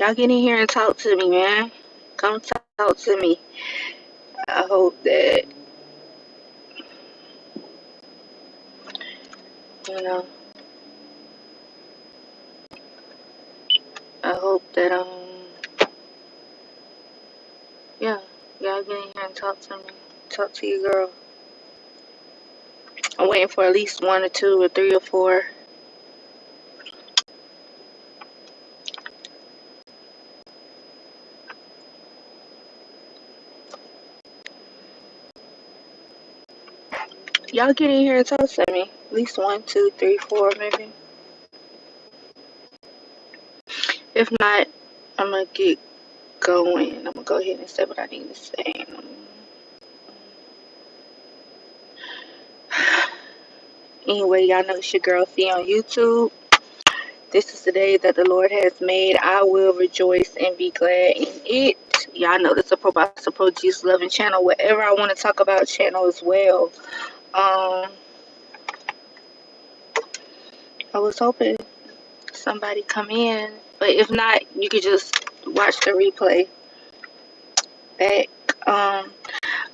Y'all get in here and talk to me, man. Come talk to me. I hope that, you know, I hope that, yeah, y'all get in here and talk to me. Talk to your girl. I'm waiting for at least one or two or three or four. Y'all get in here and talk to me. At least one, two, three, four, maybe. If not, I'm gonna get going. I'm gonna go ahead and say what I need to say. Anyway, y'all know it's your girl Fee on YouTube. This is the day that the Lord has made. I will rejoice and be glad in it. Y'all know this is a Pro Jesus Loving channel. Whatever I want to talk about channel as well. I was hoping somebody come in, but if not, you could just watch the replay back. I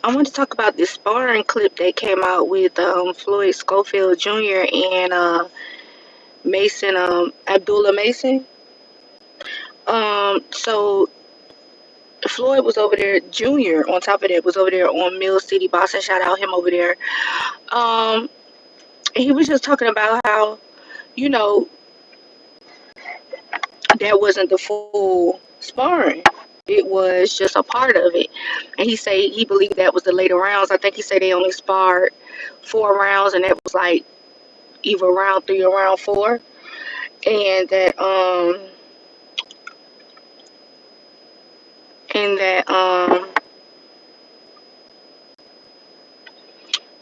want to talk about this sparring clip that came out with Floyd Schofield Jr. and Mason Abdullah Mason. So Floyd was over there, Junior, on top of that, was over there on Mill City Boxing. Shout out him over there. He was just talking about how, you know, that wasn't the full sparring. It was just a part of it. And he said he believed that was the later rounds. I think he said they only sparred 4 rounds, and that was like either round 3 or round 4. And that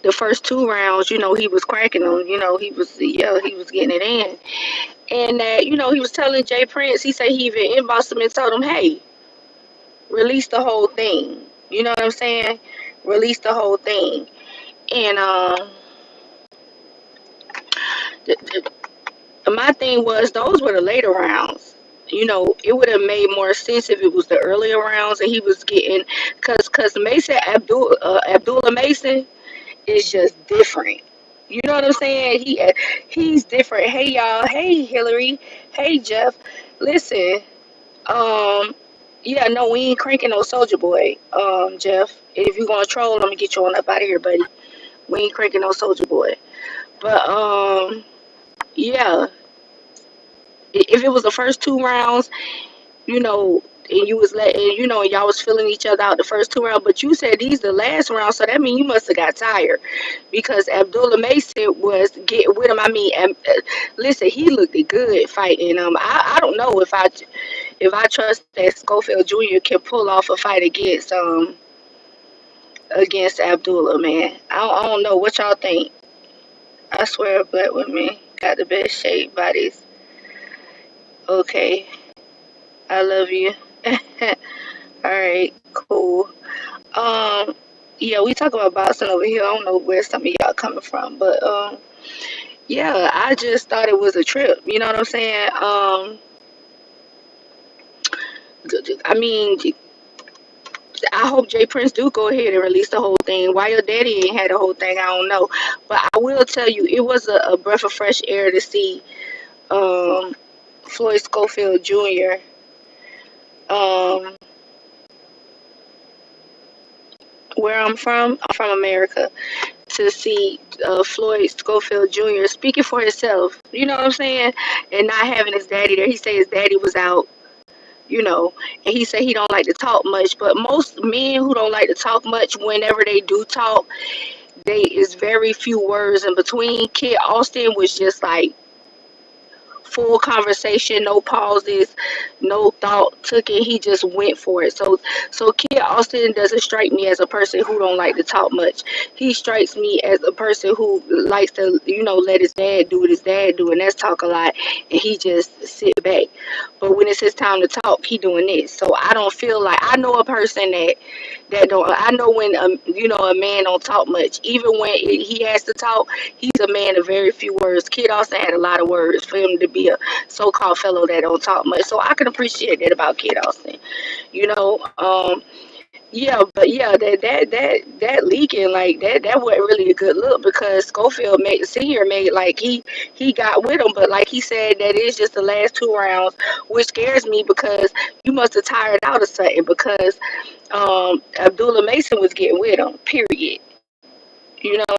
the first 2 rounds, you know, he was cracking them. You know, he was getting it in. And that, you know, he was telling Jay Prince, he said he even inboxed him and told him, hey, release the whole thing. You know what I'm saying? Release the whole thing. And my thing was, those were the later rounds. You know, it would have made more sense if it was the earlier rounds and he was getting, cause Mason Abdullah Mason is just different. You know what I'm saying? He's different. Hey y'all. Hey Hillary. Hey Jeff. Listen. Yeah, no, we ain't cranking no Soldier Boy. Jeff. If you gonna troll, I'm gonna get you on up out of here, buddy. We ain't cranking no Soldier Boy. But yeah. If it was the first 2 rounds, you know, and you was letting, you know, and y'all was filling each other out the first 2 rounds, but you said these the last round, so that means you must have got tired, because Abdullah Mason was getting with him. I mean, listen, he looked good fighting. I don't know if I trust that Schofield Jr. can pull off a fight against Abdullah, man. I don't know what y'all think. I swear, black women got the best shaped bodies. Okay, I love you. All right, cool. Um, yeah, we talk about boxing over here. I don't know where some of y'all coming from, but yeah, I just thought it was a trip. You know what I'm saying? I mean, I hope Jay Prince do go ahead and release the whole thing. Why your daddy ain't had the whole thing, I don't know. But I will tell you, it was a breath of fresh air to see um Floyd Schofield Jr. Um, where I'm from America, to see Floyd Schofield Jr. speaking for himself, you know what I'm saying? And not having his daddy there. He said his daddy was out, you know, and he said he don't like to talk much. But most men who don't like to talk much, whenever they do talk, they is very few words in between. Kid Austin was just like full conversation, no pauses, no thought took it. He just went for it. So Kid Austin doesn't strike me as a person who don't like to talk much. He strikes me as a person who likes to, you know, let his dad do what his dad do, and that's talk a lot, and he just sit back. But when it's his time to talk, he doing this. So I don't feel like, I know a person that don't. I know when you know, a man don't talk much. Even when he has to talk, he's a man of very few words. Kid Austin had a lot of words for him to be really a so-called fellow that don't talk much. So I can appreciate that about Kid Austin. You know, yeah, but yeah, that leaking like that wasn't really a good look because Schofield made senior made like he got with him, but like he said that is just the last 2 rounds, which scares me because you must have tired out of something because Abdullah Mason was getting with him. Period. You know,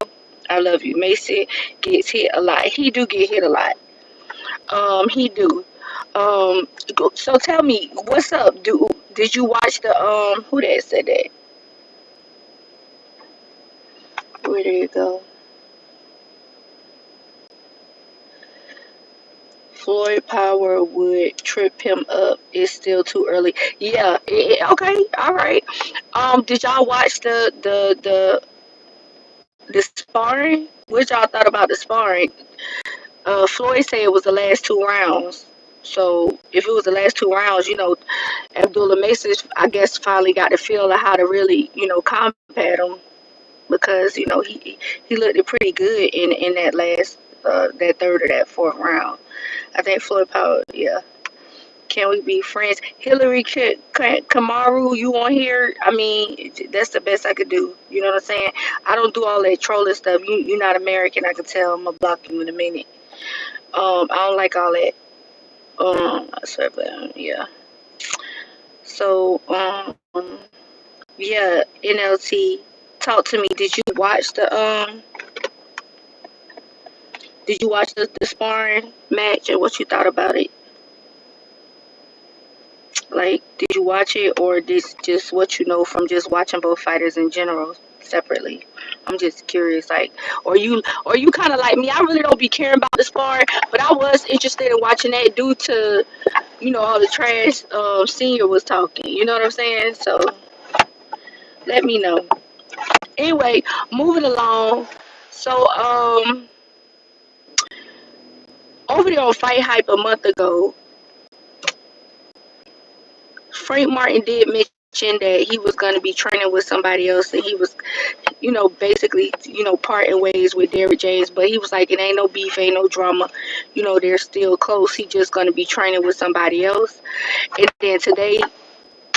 I love you. Mason gets hit a lot. He do get hit a lot. He do. So tell me, what's up? Did you watch the who that said that? Where did it go? Floyd Power would trip him up. It's still too early. Yeah. Okay. All right. Did y'all watch the sparring? What y'all thought about the sparring? Floyd said it was the last 2 rounds. So if it was the last 2 rounds, Abdullah Mason, I guess, finally got the feel of how to really, combat him because he looked pretty good in that last that third or that fourth round. I think Floyd Power, yeah. Can we be friends? Hillary Kamaru, you on here? I mean, that's the best I could do. You know what I'm saying? I don't do all that trolling stuff. You're not American. I can tell. I'm gonna block you in a minute. I don't like all that. I swear, but yeah. So, yeah, NLT, talk to me. Did you watch the sparring match and what you thought about it? Like, did you watch it or this just what you know from just watching both fighters in general separately? I'm just curious, like, or you kind of like me. I really don't be caring about the sparring, but I was interested in watching that due to all the trash senior was talking. You know what I'm saying? So let me know. Anyway, moving along. So over there on Fight Hype a month ago, Frank Martin did mention that he was going to be training with somebody else, and he was, basically, parting ways with Derrick James. But he was like, it ain't no beef, ain't no drama. They're still close. He just going to be training with somebody else. And then today,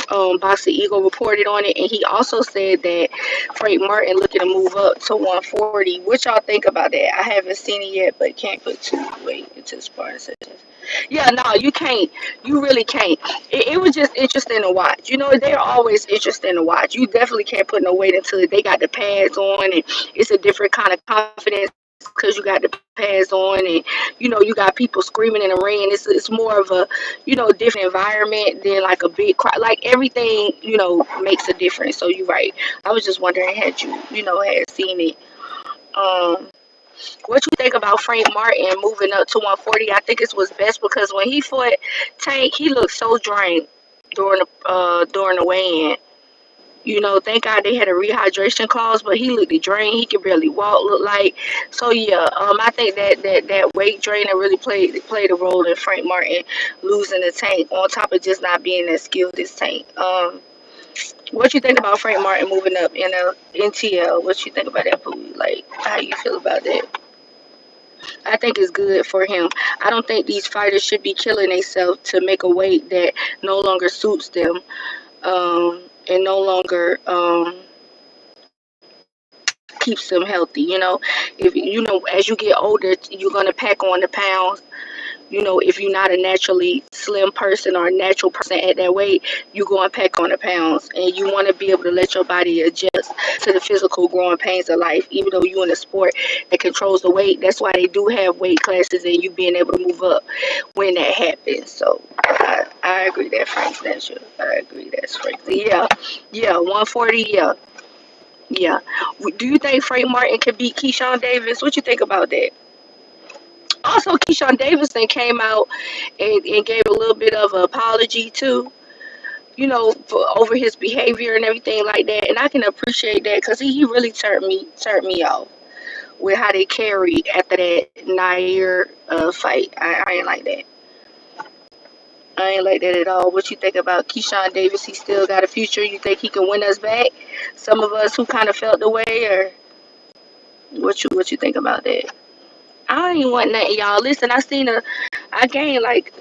Boxer Eagle reported on it, and he also said that Frank Martin looking to move up to 140. What y'all think about that? I haven't seen it yet, but can't put too weight into the sparring sessions. Yeah, no, you can't. You really can't. It was just interesting to watch. They're always interesting to watch. You definitely can't put no weight into it. They got the pads on, and it's a different kind of confidence because you got the pads on, and you got people screaming in the ring. It's more of a different environment than like a big crowd. Like everything makes a difference. So you're right. I was just wondering had you had seen it. Um, what you think about Frank Martin moving up to 140? I think it was best because when he fought Tank, he looked so drained during the weigh-in. Thank God they had a rehydration clause, but he looked drained. He could barely walk. Look like so. Yeah. I think that weight training really played a role in Frank Martin losing the Tank. On top of just not being as skilled as Tank. What you think about Frank Martin moving up in NTL? What you think about that, Pooh? Like, how you feel about that? I think it's good for him. I don't think these fighters should be killing themselves to make a weight that no longer suits them, and no longer keeps them healthy. If as you get older, you're gonna pack on the pounds. If you're not a naturally slim person or a natural person at that weight, you're going to pack on the pounds. And you want to be able to let your body adjust to the physical growing pains of life. Even though you're in a sport that controls the weight, that's why they do have weight classes and you being able to move up when that happens. So I agree that Frank's natural. I agree that's Frank. Yeah, yeah, 140, yeah. Yeah. Do you think Frank Martin could beat Keyshawn Davis? What you think about that? Also, Keyshawn Davidson came out and gave a little bit of an apology too, over his behavior and everything like that. And I can appreciate that because he really turned me off with how they carried after that Nair fight. I ain't like that. I ain't like that at all. What you think about Keyshawn Davis? He still got a future. You think he can win us back? Some of us who kind of felt the way, or what you think about that? I don't even want nothing, y'all. Listen, I seen I gained like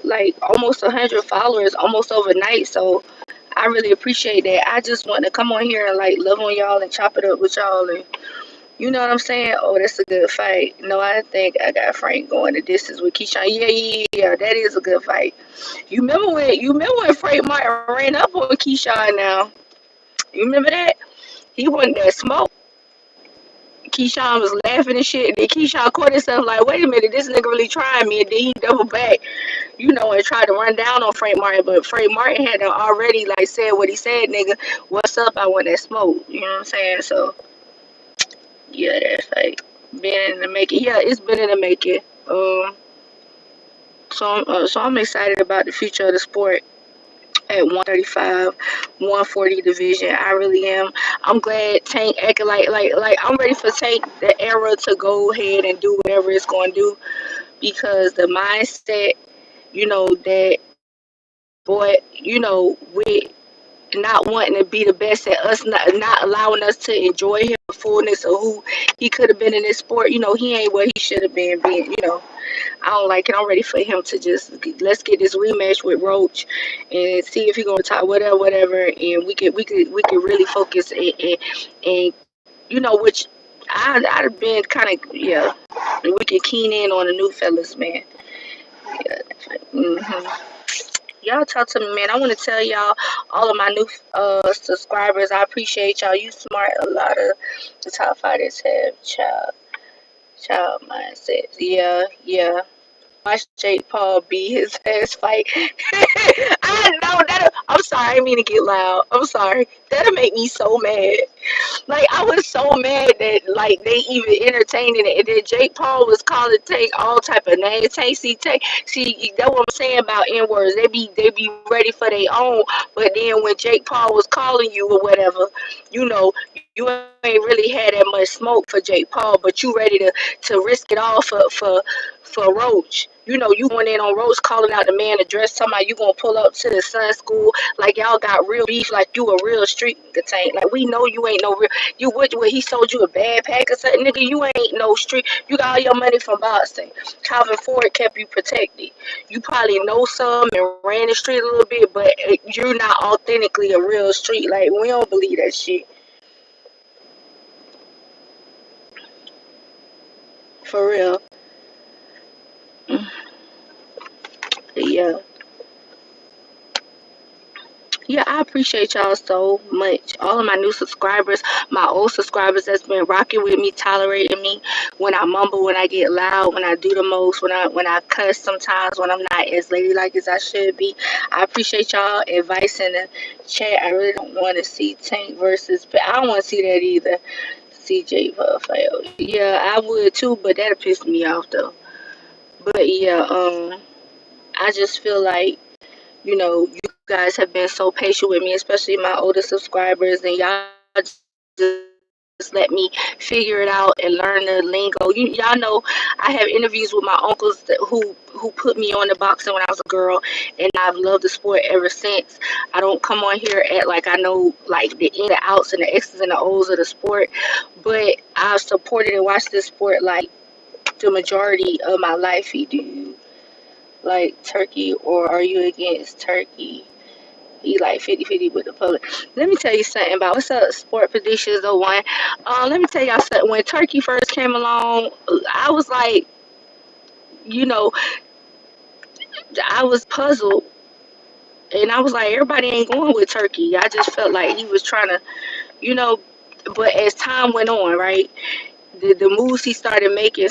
almost 100 followers almost overnight. So I really appreciate that. I just want to come on here and like love on y'all and chop it up with y'all, and you know what I'm saying? Oh, that's a good fight. No, I think I got Frank going the distance with Keyshawn. Yeah, yeah, yeah. That is a good fight. You remember when Frank Martin ran up on Keyshawn now? You remember that? He wanted that smoke. Keyshawn was laughing and shit. Then Keyshawn caught himself like, wait a minute, this nigga really trying me. And then he doubled back, and tried to run down on Frank Martin. But Frank Martin had already like said what he said, nigga. What's up? I want that smoke. You know what I'm saying? So yeah, that's like been in the making. Yeah, it's been in the making. So I'm excited about the future of the sport at 135, 140 division. I really am. I'm glad Tank acting like I'm ready for Tank the era to go ahead and do whatever it's going to do, because the mindset, that boy, with not wanting to be the best at us, not allowing us to enjoy him the fullness of who he could have been in this sport. He ain't what he should have been being. I don't like it. I'm ready for him to just let's get this rematch with Roach and see if he gonna talk whatever, and we could really focus and which I'd have been kind of, yeah, and we can keen in on the new fellas, man. Yeah, y'all talk to me, man. I want to tell y'all, all of my new subscribers, I appreciate y'all. You smart. A lot of the top fighters have child mindsets. Yeah, yeah. Watch Jake Paul beat his ass fight. I know that. I'm sorry, I didn't mean to get loud. I'm sorry. That'll make me so mad. Like, I was so mad that like they even entertaining it, and then Jake Paul was calling Tank all type of names. See, that's what I'm saying about N words. They be ready for their own, but then when Jake Paul was calling you or whatever, you know, you ain't really had that much smoke for Jake Paul, but you ready to risk it all for Roach. You going in on Roach, calling out the man address, talking about you gonna pull up to the Sun School like y'all got real beef, like you a real street Tank. Like, we know you ain't no real. You what he sold you a bad pack or something, nigga. You ain't no street. You got all your money from boxing. Calvin Ford kept you protected. You probably know some and ran the street a little bit, but you're not authentically a real street. Like, we don't believe that shit. For real. Yeah. Yeah, I appreciate y'all so much. All of my new subscribers, my old subscribers that's been rocking with me, tolerating me when I mumble, when I get loud, when I do the most, when I cuss sometimes, when I'm not as ladylike as I should be. I appreciate y'all advice in the chat. I really don't want to see Tank versus, but I don't want to see that either. CJ fail. Yeah, I would too, but that'll piss me off though. But yeah, I just feel like, you guys have been so patient with me, especially my older subscribers, and y'all just let me figure it out and learn the lingo. Y'all know I have interviews with my uncles who put me on the boxing when I was a girl, and I've loved the sport ever since. I don't come on here at like I know like the in, the outs, and the X's and the O's of the sport, but I've supported and watched this sport like the majority of my life. Do you like Turkey, or are you against Turkey? He like 50-50 with the public. Let me tell you something about what's up, Sport Predictions 01. Let me tell y'all something. When Turkey first came along, I was like, you know, I was puzzled. And I was like, everybody ain't going with Turkey. I just felt like he was trying to, you know, but as time went on, right, the moves he started making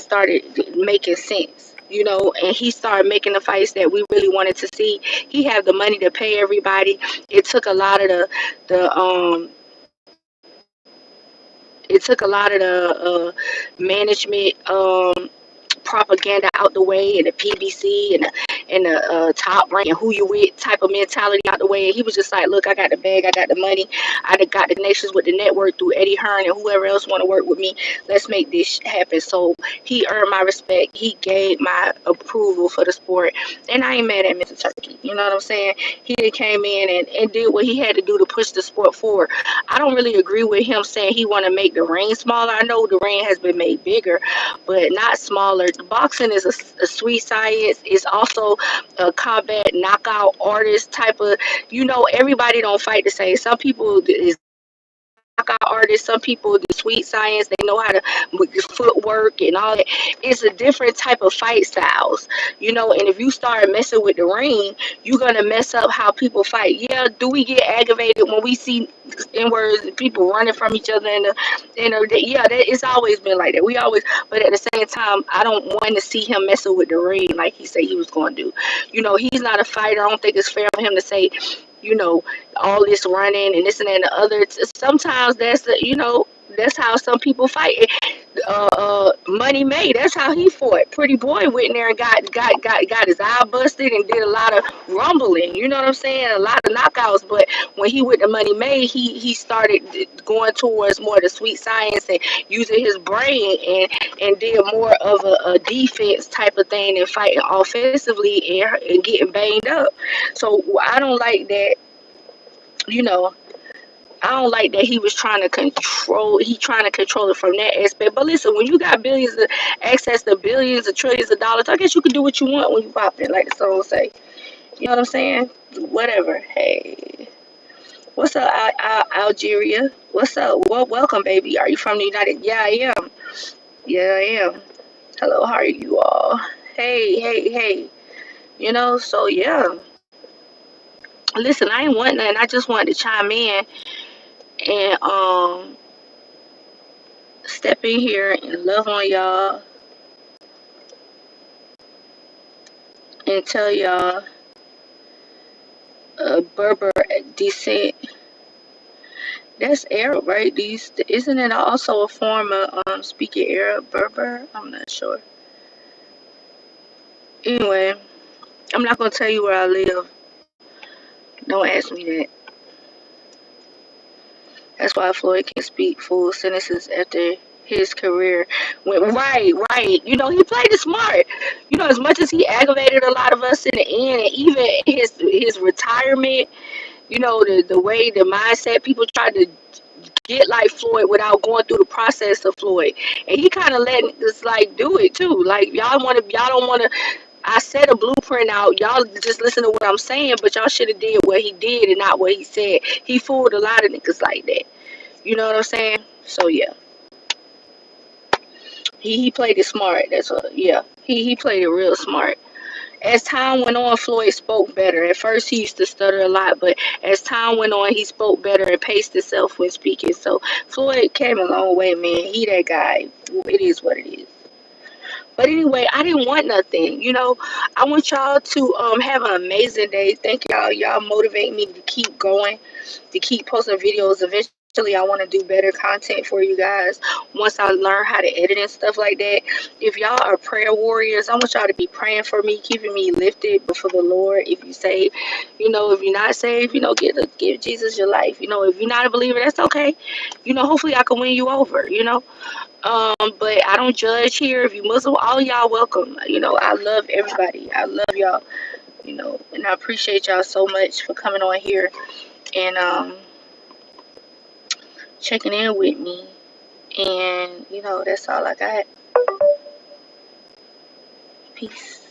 sense. And he started making the fights that we really wanted to see. He had the money to pay everybody. It took a lot of the management propaganda out the way, and the PBC, and the top rank and who you with type of mentality out the way. He was just like, look, I got the bag, I got the money, I done got the connections with the network through Eddie Hearn and whoever else want to work with me. Let's make this happen. So he earned my respect. He gave my approval for the sport, and I ain't mad at Mr. Turkey. You know what I'm saying? He done came in and did what he had to do to push the sport forward. I don't really agree with him saying he want to make the ring smaller. I know the ring has been made bigger, but not smaller. Boxing is a sweet science. It's also a combat knockout artist type of, everybody don't fight the same. Some people is knockout artists, some people do sweet science, they know how to with the footwork and all that. It's a different type of fight styles, and if you start messing with the ring, you're gonna mess up how people fight. Yeah, do we get aggravated when we see in words people running from each other yeah, it's always been like that. We always, but at the same time, I don't want to see him messing with the ring like he said he was going to do. He's not a fighter. I don't think it's fair for him to say, you know all this running and this and that and the other. Sometimes that's how some people fight. Money May, that's how he fought. Pretty Boy went in there and got his eye busted and did a lot of rumbling. You know what I'm saying? A lot of knockouts. But when he went to Money May, he started going towards more the sweet science and using his brain and did more of a defense type of thing and fighting offensively and getting banged up. So I don't like that. You know, I don't like that he was trying to control. He trying to control it from that aspect. But listen, when you got billions of access to billions of trillions of dollars, I guess you can do what you want when you pop in, like the song say. You know what I'm saying? Whatever. Hey, what's up, Algeria? What's up? Well, welcome, baby. Are you from the United? Yeah, I am. Yeah, I am. Hello, how are you all? Hey, hey, hey. So yeah. Listen, I ain't want nothing. I just wanted to chime in and step in here and love on y'all and tell y'all Berber descent. That's Arab, right? Isn't it also a form of speaking Arab, Berber? I'm not sure. Anyway, I'm not gonna tell you where I live. Don't ask me that. That's why Floyd can speak full sentences after his career went right. He played it smart. As much as he aggravated a lot of us in the end, and even his retirement. The way the mindset people tried to get like Floyd without going through the process of Floyd, and he kind of let us like do it too. Like y'all don't want to. I set a blueprint out. Y'all just listen to what I'm saying, but y'all should have did what he did and not what he said. He fooled a lot of niggas like that. You know what I'm saying? So yeah, he played it smart. That's what. Yeah, he played it real smart. As time went on, Floyd spoke better. At first, he used to stutter a lot, but as time went on, he spoke better and paced himself when speaking. So Floyd came a long way, man. He that guy. It is what it is. But anyway, I didn't want nothing. I want y'all to have an amazing day. Thank y'all. Y'all motivate me to keep going, to keep posting videos. Eventually, I want to do better content for you guys once I learn how to edit and stuff like that. If y'all are prayer warriors, I want y'all to be praying for me, keeping me lifted before the Lord. If you say, if you're not saved, give Jesus your life. If you're not a believer, that's okay. Hopefully I can win you over. But I don't judge here. If you Muslim, all y'all welcome. I love everybody. I love y'all. And I appreciate y'all so much for coming on here and checking in with me. And that's all I got. Peace.